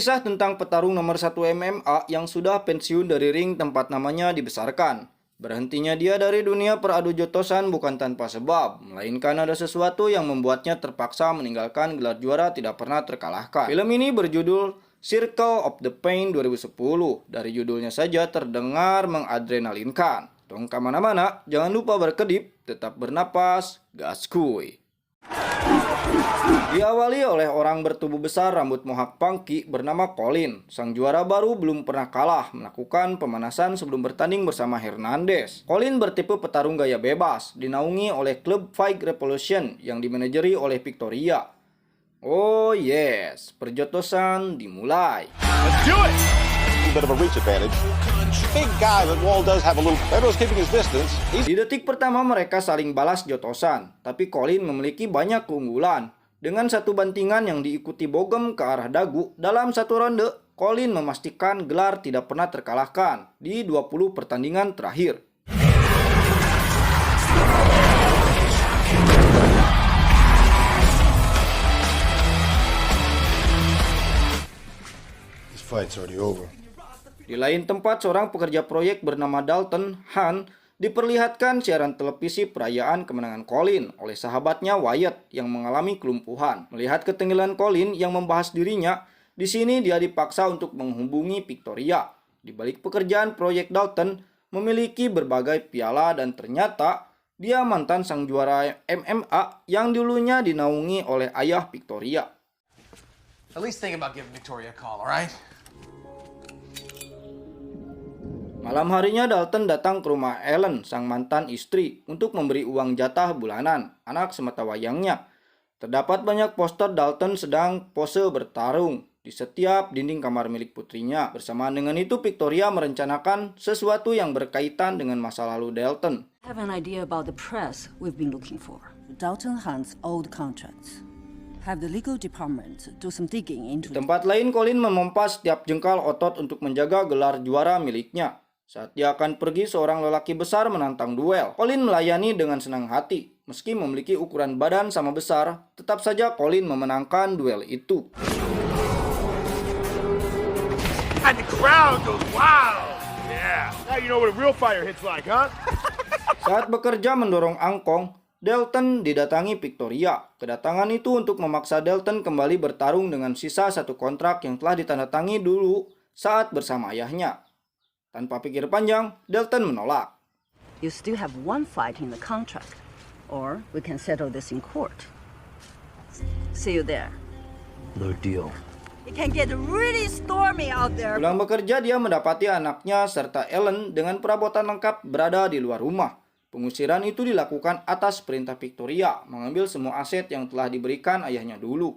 Kisah tentang petarung nomor 1 MMA yang sudah pensiun dari ring tempat namanya dibesarkan. Berhentinya dia dari dunia peradu jotosan bukan tanpa sebab, melainkan ada sesuatu yang membuatnya terpaksa meninggalkan gelar juara tidak pernah terkalahkan. Film ini berjudul Circle of the Pain 2010. Dari judulnya saja terdengar mengadrenalinkan. Tong kemana-mana, jangan lupa berkedip, tetap bernapas, gaskuy. Diawali oleh orang bertubuh besar rambut mohak punky bernama Colin. Sang juara baru belum pernah kalah melakukan pemanasan sebelum bertanding bersama Hernandez. Colin bertipe petarung gaya bebas, dinaungi oleh klub Fight Revolution yang dimanajeri oleh Victoria. Oh yes, perjotosan dimulai. Let's do it! A bit of a reach advantage. Big guy, but Wall does have a little. Everyone's keeping his distance. Di detik pertama mereka saling balas jotosan, tapi Colin memiliki banyak keunggulan. Dengan satu bantingan yang diikuti bogem ke arah dagu, dalam satu ronde, Colin memastikan gelar tidak pernah terkalahkan di 20 pertandingan terakhir. This fight's already over. Di lain tempat, seorang pekerja proyek bernama Dalton Hunt diperlihatkan siaran televisi perayaan kemenangan Colin oleh sahabatnya Wyatt yang mengalami kelumpuhan. Melihat ketinggalan Colin yang membahas dirinya, di sini dia dipaksa untuk menghubungi Victoria. Di balik pekerjaan proyek, Dalton memiliki berbagai piala dan ternyata dia mantan sang juara MMA yang dulunya dinaungi oleh ayah Victoria. At least think about giving Victoria a call, alright? Malam harinya Dalton datang ke rumah Ellen, sang mantan istri, untuk memberi uang jatah bulanan, anak sematawayangnya. Terdapat banyak poster Dalton sedang pose bertarung di setiap dinding kamar milik putrinya. Bersamaan dengan itu, Victoria merencanakan sesuatu yang berkaitan dengan masa lalu Dalton. I have an idea about the press we've been looking for. Dalton Hunt's old contracts. Have the legal department do some digging into Di tempat lain, Colin memompas setiap jengkal otot untuk menjaga gelar juara miliknya. Saat dia akan pergi, seorang lelaki besar menantang duel. Colin melayani dengan senang hati. Meski memiliki ukuran badan sama besar, tetap saja Colin memenangkan duel itu. And the crowd goes wild. Yeah. Now you know what a real fighter hits like, huh? Saat bekerja mendorong angkong, Dalton didatangi Victoria. Kedatangan itu untuk memaksa Dalton kembali bertarung dengan sisa satu kontrak yang telah ditandatangani dulu saat bersama ayahnya. Tanpa pikir panjang, Dalton menolak. You still have one fight in the contract, or we can settle this in court. See you there. No deal. It can get really stormy out there. Pulang bekerja, dia mendapati anaknya serta Ellen dengan perabotan lengkap berada di luar rumah. Pengusiran itu dilakukan atas perintah Victoria, mengambil semua aset yang telah diberikan ayahnya dulu.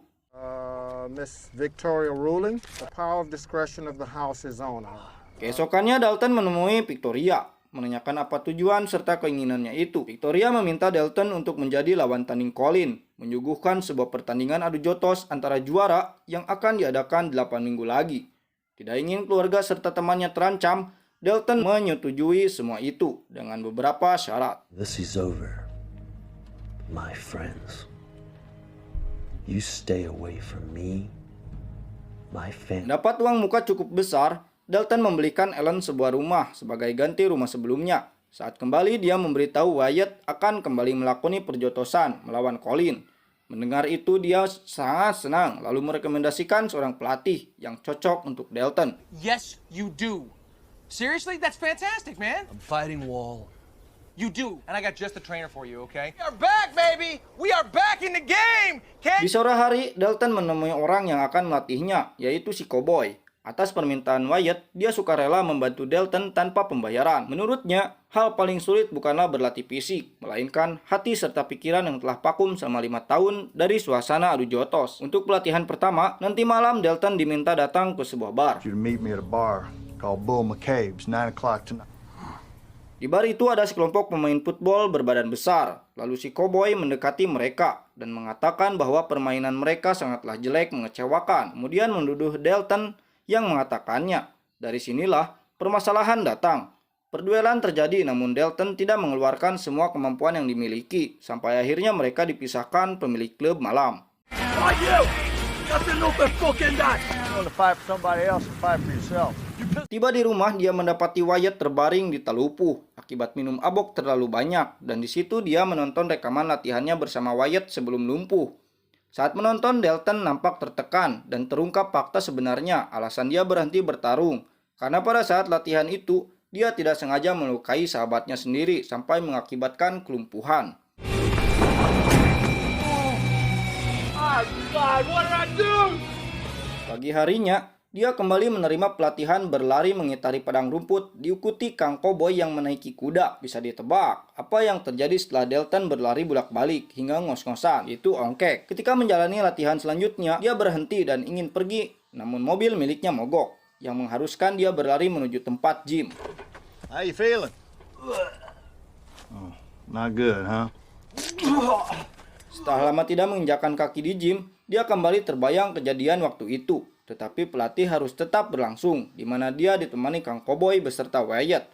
Miss Victoria ruling, the power of discretion of the house is on her. Keesokannya Dalton menemui Victoria, menanyakan apa tujuan serta keinginannya itu. Victoria meminta Dalton untuk menjadi lawan tanding Colin, menyuguhkan sebuah pertandingan adu jotos antara juara yang akan diadakan 8 minggu lagi. Tidak ingin keluarga serta temannya terancam, Dalton menyetujui semua itu dengan beberapa syarat. This is over, my friends. You stay away from me, my family. Dapat uang muka cukup besar, Dalton membelikan Ellen sebuah rumah sebagai ganti rumah sebelumnya. Saat kembali, dia memberitahu Wyatt akan kembali melakoni perjotosan melawan Colin. Mendengar itu, dia sangat senang, lalu merekomendasikan seorang pelatih yang cocok untuk Dalton. Yes, you do. Seriously? That's fantastic, man. I'm fighting Wall. You do. And I got just the trainer for you, okay? We are back, baby! We are back in the game! Di sore hari, Dalton menemui orang yang akan melatihnya, yaitu si Cowboy. Atas permintaan Wyatt, dia sukarela membantu Dalton tanpa pembayaran. Menurutnya, hal paling sulit bukanlah berlatih fisik, melainkan hati serta pikiran yang telah vakum selama 5 tahun dari suasana adu jotos. Untuk pelatihan pertama, nanti malam Dalton diminta datang ke sebuah bar. You to meet me at a bar called Bull McCabe's, 9 o'clock tonight. Di bar itu ada sekelompok pemain football berbadan besar. Lalu si Cowboy mendekati mereka dan mengatakan bahwa permainan mereka sangatlah jelek, mengecewakan. Kemudian menuduh Dalton yang mengatakannya. Dari sinilah permasalahan datang. Perduelan terjadi namun Dalton tidak mengeluarkan semua kemampuan yang dimiliki. Sampai akhirnya mereka dipisahkan pemilik klub malam. Nothing open fucking that. You want to fight for somebody else and fight for yourself. Tiba di rumah, dia mendapati Wyatt terbaring di talupuh akibat minum abok terlalu banyak, dan di situ dia menonton rekaman latihannya bersama Wyatt sebelum lumpuh. Saat menonton, Dalton nampak tertekan dan terungkap fakta sebenarnya alasan dia berhenti bertarung. Karena pada saat latihan itu, dia tidak sengaja melukai sahabatnya sendiri sampai mengakibatkan kelumpuhan. God, what did I do? Pagi harinya, dia kembali menerima pelatihan berlari mengitari padang rumput, diikuti Kang Koboi yang menaiki kuda. Bisa ditebak apa yang terjadi setelah Dalton berlari bolak-balik hingga ngos-ngosan, itu ongkek. Ketika menjalani latihan selanjutnya, dia berhenti dan ingin pergi, namun mobil miliknya mogok, yang mengharuskan dia berlari menuju tempat gym. How you feeling? Oh, not good, huh? Setelah lama tidak menginjakkan kaki di gym, dia kembali terbayang kejadian waktu itu. Tetapi pelatih harus tetap berlangsung, di mana dia ditemani Kang Koboi beserta Wyatt.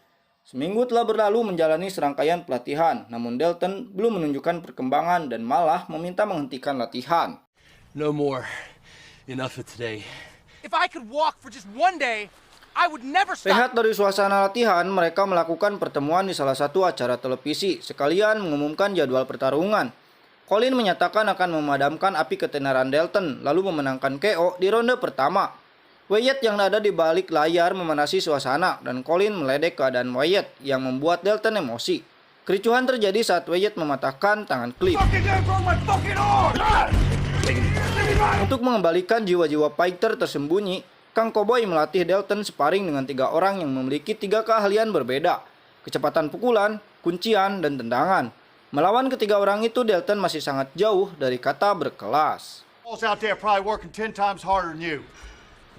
Seminggu telah berlalu menjalani serangkaian pelatihan, namun Dalton belum menunjukkan perkembangan dan malah meminta menghentikan latihan. No more. Enough of today. If I could walk for just one day, I would never stop. Sehat dari suasana latihan, mereka melakukan pertemuan di salah satu acara televisi, sekalian mengumumkan jadwal pertarungan. Colin menyatakan akan memadamkan api ketenaran Dalton, lalu memenangkan KO di ronde pertama. Wyatt yang ada di balik layar memanasi suasana, dan Colin meledek keadaan Wyatt yang membuat Dalton emosi. Kericuhan terjadi saat Wyatt mematahkan tangan Cliff. Untuk mengembalikan jiwa-jiwa fighter tersembunyi, Kang Koboi melatih Dalton sparring dengan 3 orang yang memiliki 3 keahlian berbeda: kecepatan pukulan, kuncian, dan tendangan. Melawan ketiga orang itu, Dalton masih sangat jauh dari kata berkelas. Out there probably working 10 times harder than you.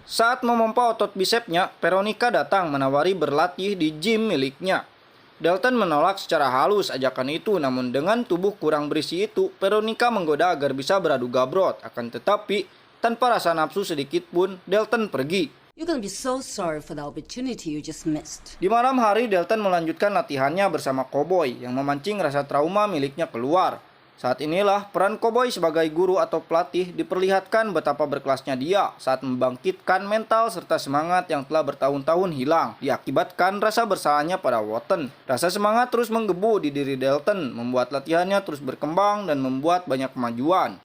Saat memompa otot bisepnya, Veronica datang menawari berlatih di gym miliknya. Dalton menolak secara halus ajakan itu, namun dengan tubuh kurang berisi itu, Veronica menggoda agar bisa beradu gabrot. Akan tetapi, tanpa rasa nafsu sedikit pun, Dalton pergi. You're gonna be so sorry for the opportunity you just missed. Di malam hari, Dalton melanjutkan latihannya bersama Koboi yang memancing rasa trauma miliknya keluar. Saat inilah peran Koboi sebagai guru atau pelatih diperlihatkan betapa berkelasnya dia saat membangkitkan mental serta semangat yang telah bertahun-tahun hilang diakibatkan rasa bersalahnya pada Wotan. Rasa semangat terus menggebu di diri Dalton, membuat latihannya terus berkembang dan membuat banyak kemajuan.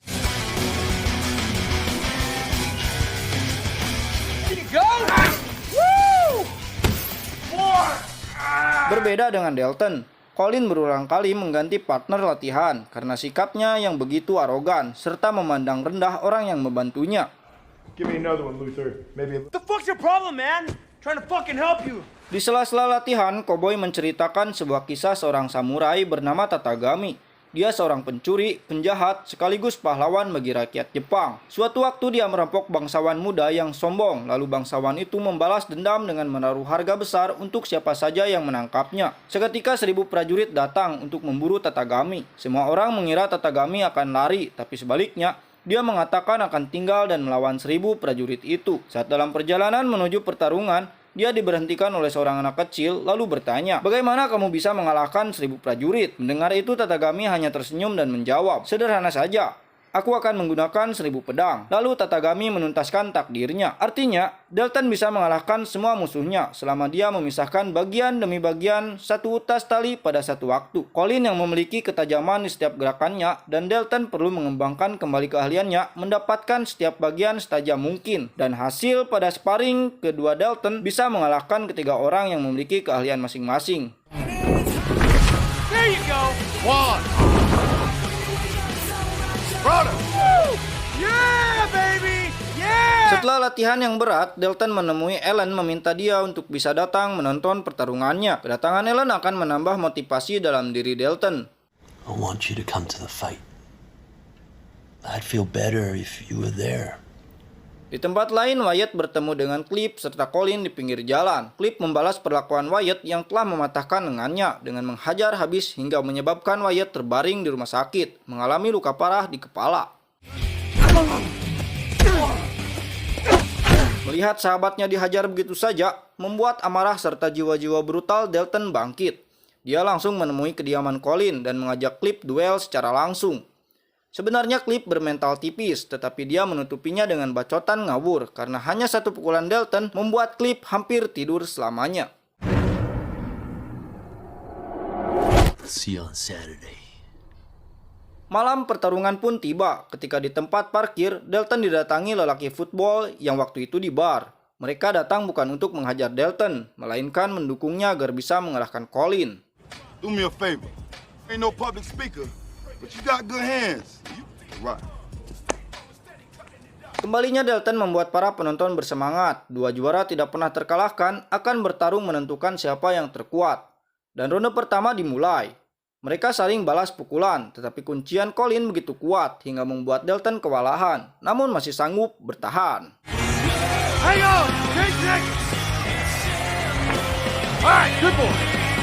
Berbeda dengan Dalton, Colin berulang kali mengganti partner latihan karena sikapnya yang begitu arogan serta memandang rendah orang yang membantunya. Give me another one, Luther. Maybe. What the fuck's your problem, man? Trying to fucking help you. Di sela-sela latihan, Koboi menceritakan sebuah kisah seorang samurai bernama Tatagami. Dia seorang pencuri, penjahat, sekaligus pahlawan bagi rakyat Jepang. Suatu waktu dia merampok bangsawan muda yang sombong, lalu bangsawan itu membalas dendam dengan menaruh harga besar untuk siapa saja yang menangkapnya. Seketika 1000 prajurit datang untuk memburu Tatagami. Semua orang mengira Tatagami akan lari, tapi sebaliknya, dia mengatakan akan tinggal dan melawan 1000 prajurit itu. Saat dalam perjalanan menuju pertarungan, dia diberhentikan oleh seorang anak kecil lalu bertanya, "Bagaimana kamu bisa mengalahkan 1000 prajurit?" Mendengar itu, Tatagami hanya tersenyum dan menjawab, "Sederhana saja. Aku akan menggunakan 1000 pedang." Lalu Tatagami menuntaskan takdirnya. Artinya, Dalton bisa mengalahkan semua musuhnya selama dia memisahkan bagian demi bagian satu utas tali pada satu waktu. Colin yang memiliki ketajaman di setiap gerakannya dan Dalton perlu mengembangkan kembali keahliannya mendapatkan setiap bagian setajam mungkin. Dan hasil pada sparring kedua Dalton bisa mengalahkan ketiga orang yang memiliki keahlian masing-masing. There you go. One. Brother. Yeah, baby. Yeah. Setelah latihan yang berat, Dalton menemui Ellen meminta dia untuk bisa datang menonton pertarungannya. Kedatangan Ellen akan menambah motivasi dalam diri Dalton. I want you to come to the fight. I'd feel better if you were there. Di tempat lain, Wyatt bertemu dengan Cliff serta Colin di pinggir jalan. Cliff membalas perlakuan Wyatt yang telah mematahkan lengannya dengan menghajar habis hingga menyebabkan Wyatt terbaring di rumah sakit, mengalami luka parah di kepala. Melihat sahabatnya dihajar begitu saja, membuat amarah serta jiwa-jiwa brutal Dalton bangkit. Dia langsung menemui kediaman Colin dan mengajak Cliff duel secara langsung. Sebenarnya Clip bermental tipis, tetapi dia menutupinya dengan bacotan ngawur karena hanya satu pukulan Dalton membuat Clip hampir tidur selamanya. See you on Saturday. Malam pertarungan pun tiba ketika di tempat parkir Dalton didatangi lelaki football yang waktu itu di bar. Mereka datang bukan untuk menghajar Dalton, melainkan mendukungnya agar bisa mengalahkan Colin. Do me a favor. Ain't no public speaker, but you got good hands. Right. Kembalinya Dalton membuat para penonton bersemangat. Dua juara tidak pernah terkalahkan akan bertarung menentukan siapa yang terkuat. Dan ronde pertama dimulai. Mereka saling balas pukulan, tetapi kuncian Colin begitu kuat hingga membuat Dalton kewalahan, namun masih sanggup bertahan. Hang on! Alright, good boy.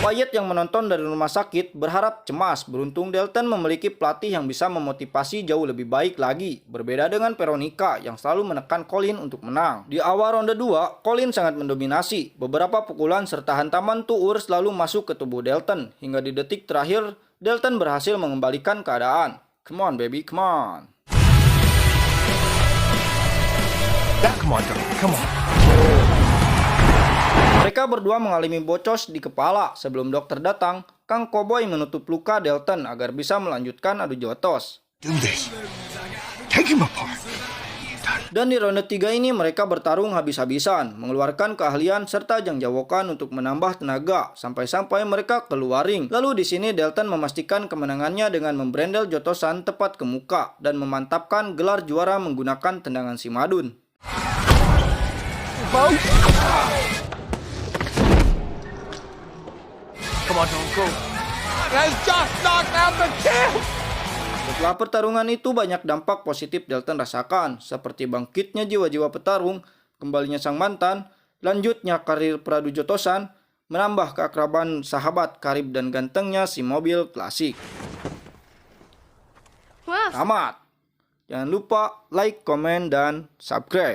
Wyatt yang menonton dari rumah sakit berharap cemas beruntung Dalton memiliki pelatih yang bisa memotivasi jauh lebih baik lagi. Berbeda dengan Veronica yang selalu menekan Colin untuk menang. Di awal ronde 2, Colin sangat mendominasi. Beberapa pukulan serta hantaman tuur selalu masuk ke tubuh Dalton. Hingga di detik terakhir, Dalton berhasil mengembalikan keadaan. Come on baby, come on. Come on, Dalton. Come on. Mereka berdua mengalami bocos di kepala. Sebelum dokter datang, Kang Cowboy menutup luka Dalton agar bisa melanjutkan adu jotos. Do this. Take him apart. Dan di ronde 3 ini mereka bertarung habis-habisan, mengeluarkan keahlian serta jangjawokan untuk menambah tenaga sampai-sampai mereka keluar ring. Lalu di sini Dalton memastikan kemenangannya dengan membrandel jotosan tepat ke muka dan memantapkan gelar juara menggunakan tendangan si Madun. Come on, Dalton, go. That's just knocked out the kid! Setelah pertarungan itu banyak dampak positif Dalton rasakan, seperti bangkitnya jiwa-jiwa petarung, kembalinya sang mantan, lanjutnya karir peradu jotosan, menambah keakraban sahabat karib dan gantengnya si mobil klasik. Tamat. Jangan lupa like, komen, dan subscribe.